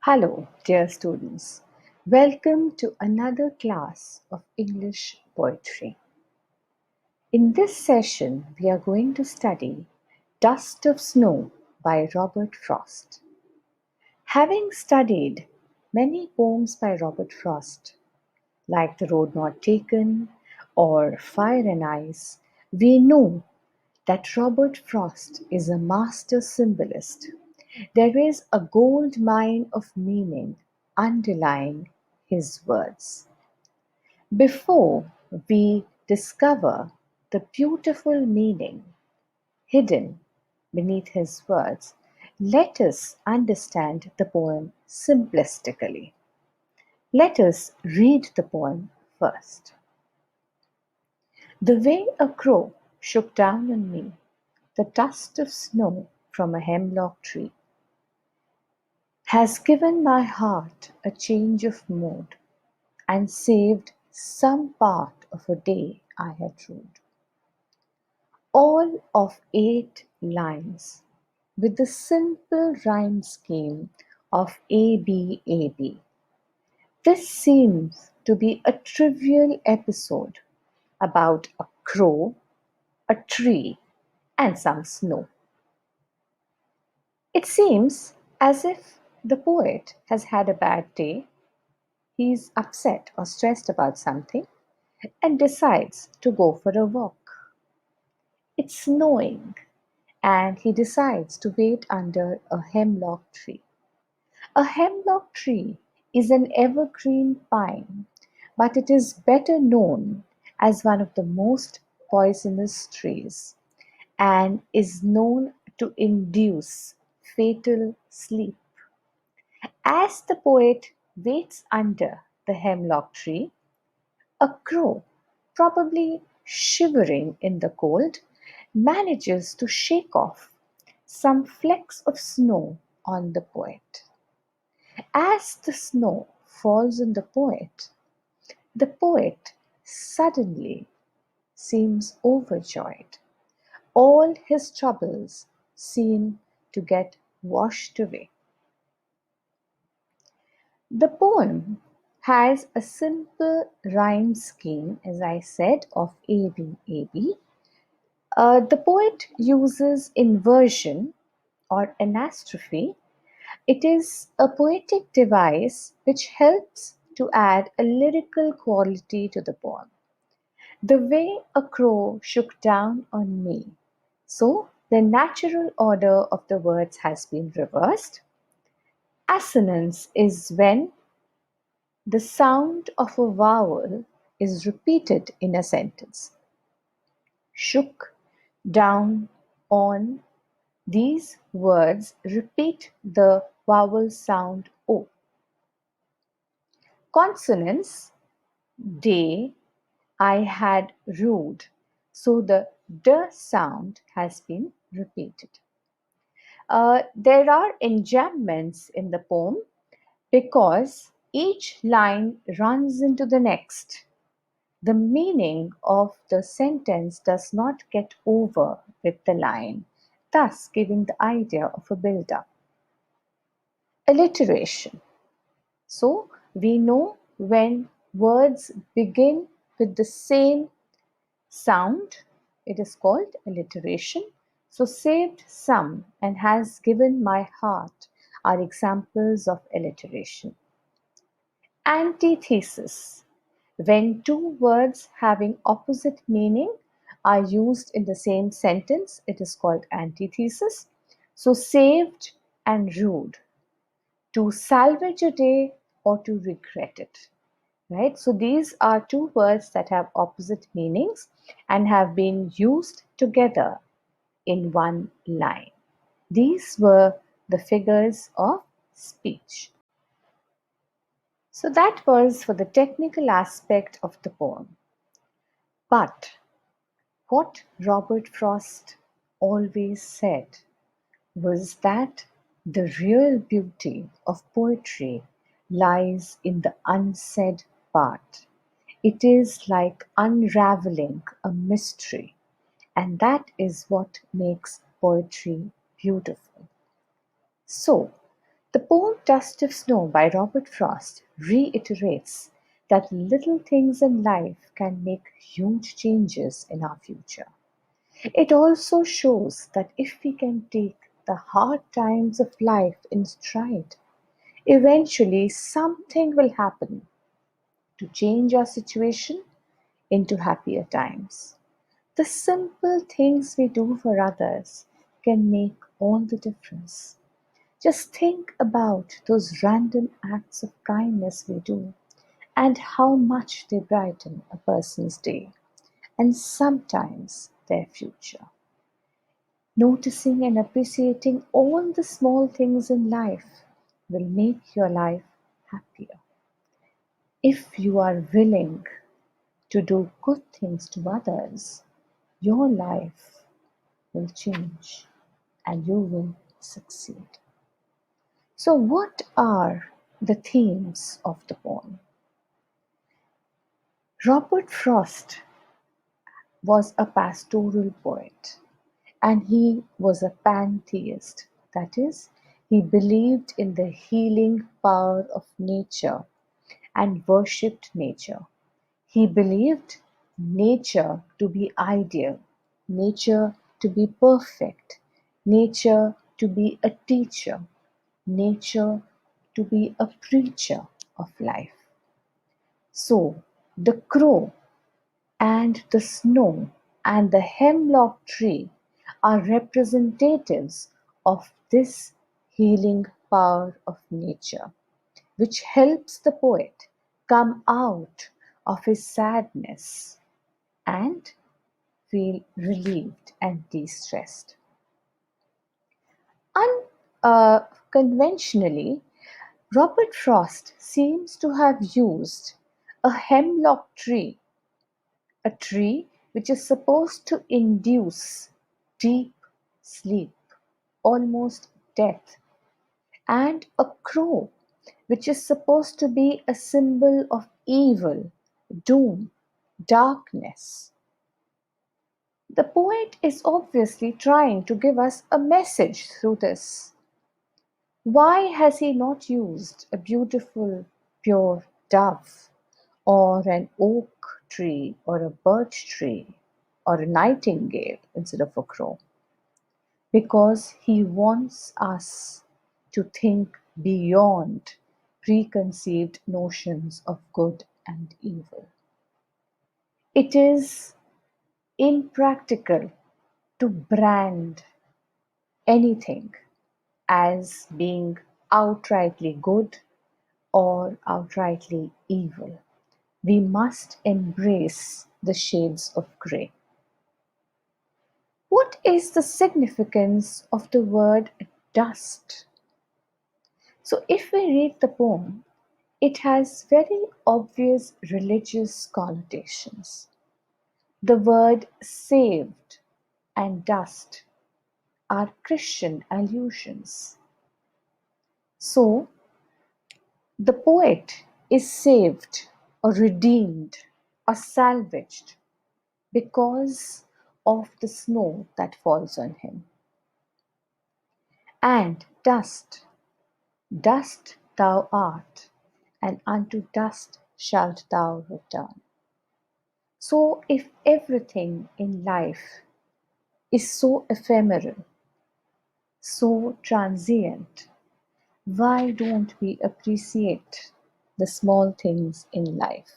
Hello, dear students. Welcome to another class of English poetry. In this session, we are going to study Dust of Snow by Robert Frost. Having studied many poems by Robert Frost, like The Road Not Taken or Fire and Ice, we know that Robert Frost is a master symbolist. There is a gold mine of meaning underlying his words. Before we discover the beautiful meaning hidden beneath his words, let us understand the poem simplistically. Let us read the poem first. The way a crow shook down on me the dust of snow from a hemlock tree has given my heart a change of mood and saved some part of a day I had ruled. All of 8 lines with the simple rhyme scheme of ABAB. This seems to be a trivial episode about a crow, a tree, and some snow. It seems as if the poet has had a bad day, he's upset or stressed about something, and decides to go for a walk. It's snowing, and he decides to wait under a hemlock tree. A hemlock tree is an evergreen pine, but it is better known as one of the most poisonous trees and is known to induce fatal sleep. As the poet waits under the hemlock tree, a crow, probably shivering in the cold, manages to shake off some flecks of snow on the poet. As the snow falls on the poet suddenly seems overjoyed. All his troubles seem to get washed away. The poem has a simple rhyme scheme, as I said, of ABAB. The poet uses inversion or anastrophe. It is a poetic device which helps to add a lyrical quality to the poem. The way a crow shook down on me. So the natural order of the words has been reversed. Assonance is when the sound of a vowel is repeated in a sentence. Shook, down, on. These words repeat the vowel sound O. Consonants, day, I had rude. So the D sound has been repeated. There are enjambments in the poem because each line runs into the next. The meaning of the sentence does not get over with the line, thus giving the idea of a build-up. Alliteration. So we know when words begin with the same sound, it is called alliteration. So saved some and has given my heart are examples of alliteration. Antithesis. When two words having opposite meaning are used in the same sentence, it is called antithesis. So saved and rude. To salvage a day or to regret it. Right? So these are two words that have opposite meanings and have been used together in one line. These were the figures of speech. So that was for the technical aspect of the poem. But what Robert Frost always said was that the real beauty of poetry lies in the unsaid part. It is like unraveling a mystery, and that is what makes poetry beautiful. So, The poem Dust of Snow by Robert Frost reiterates that little things in life can make huge changes in our future. It also shows that if we can take the hard times of life in stride, eventually something will happen to change our situation into happier times. The simple things we do for others can make all the difference. Just think about those random acts of kindness we do and how much they brighten a person's day and sometimes their future. Noticing and appreciating all the small things in life will make your life happier. If you are willing to do good things to others, your life will change and you will succeed. So, what are the themes of the poem? Robert Frost was a pastoral poet and he was a pantheist. That is, he believed in the healing power of nature and worshipped nature. He believed nature to be ideal, nature to be perfect, nature to be a teacher, nature to be a preacher of life. So, the crow and the snow and the hemlock tree are representatives of this healing power of nature, which helps the poet come out of his sadness and feel relieved and de stressed. Unconventionally, Robert Frost seems to have used a hemlock tree, a tree which is supposed to induce deep sleep, almost death, and a crow, which is supposed to be a symbol of evil, doom, darkness. The poet is obviously trying to give us a message through this. Why has he not used a beautiful, pure dove, or an oak tree, or a birch tree, or a nightingale instead of a crow? Because he wants us to think beyond preconceived notions of good and evil. It is impractical to brand anything as being outrightly good or outrightly evil. We must embrace the shades of grey. What is the significance of the word dust? So, if we read the poem, it has very obvious religious connotations. The word saved and dust are Christian allusions. So, the poet is saved or redeemed or salvaged because of the snow that falls on him. And dust, dust thou art, and unto dust shalt thou return. So, if everything in life is so ephemeral, so transient, why don't we appreciate the small things in life?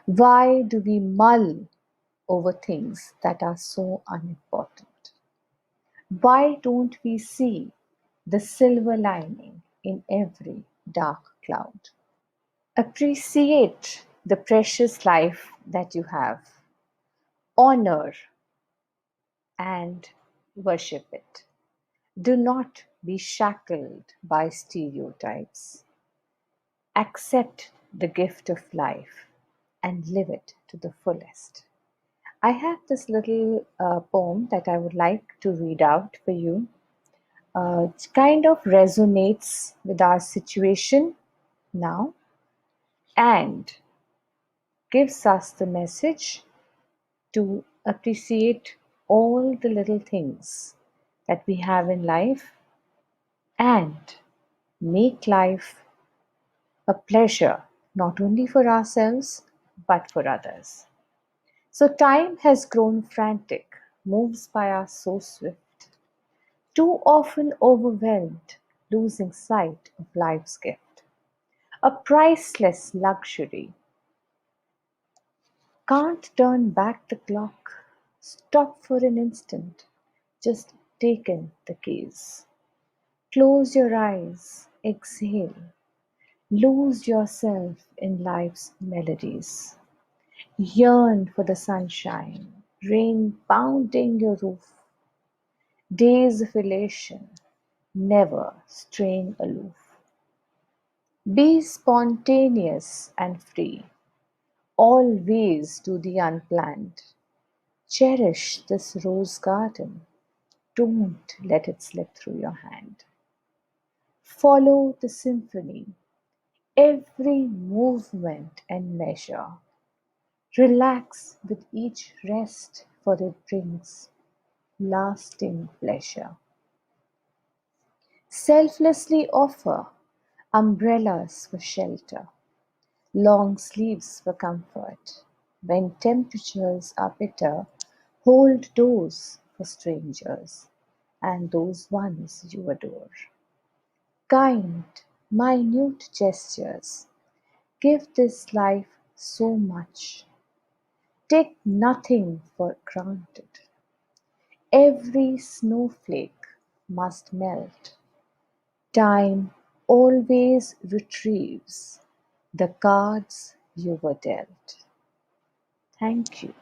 Why do we mull over things that are so unimportant? Why don't we see the silver lining in every dark cloud? Appreciate the precious life that you have, honor and worship it. Do not be shackled by stereotypes. Accept the gift of life and live it to the fullest. I have this little poem that I would like to read out for you. It kind of resonates with our situation now and gives us the message to appreciate all the little things that we have in life and make life a pleasure not only for ourselves but for others. So time has grown frantic, moves by us so swift, too often overwhelmed, losing sight of life's gift. A priceless luxury. Can't turn back the clock. Stop for an instant. Just take in the keys. Close your eyes. Exhale. Lose yourself in life's melodies. Yearn for the sunshine, rain pounding your roof, days of elation, never strain aloof. Be spontaneous and free, always do the unplanned. Cherish this rose garden, don't let it slip through your hand. Follow the symphony, every movement and measure. Relax with each rest, for it brings lasting pleasure. Selflessly offer umbrellas for shelter, long sleeves for comfort. When temperatures are bitter, hold doors for strangers and those ones you adore. Kind, minute gestures give this life so much. Take nothing for granted. Every snowflake must melt. Time always retrieves the cards you were dealt. Thank you.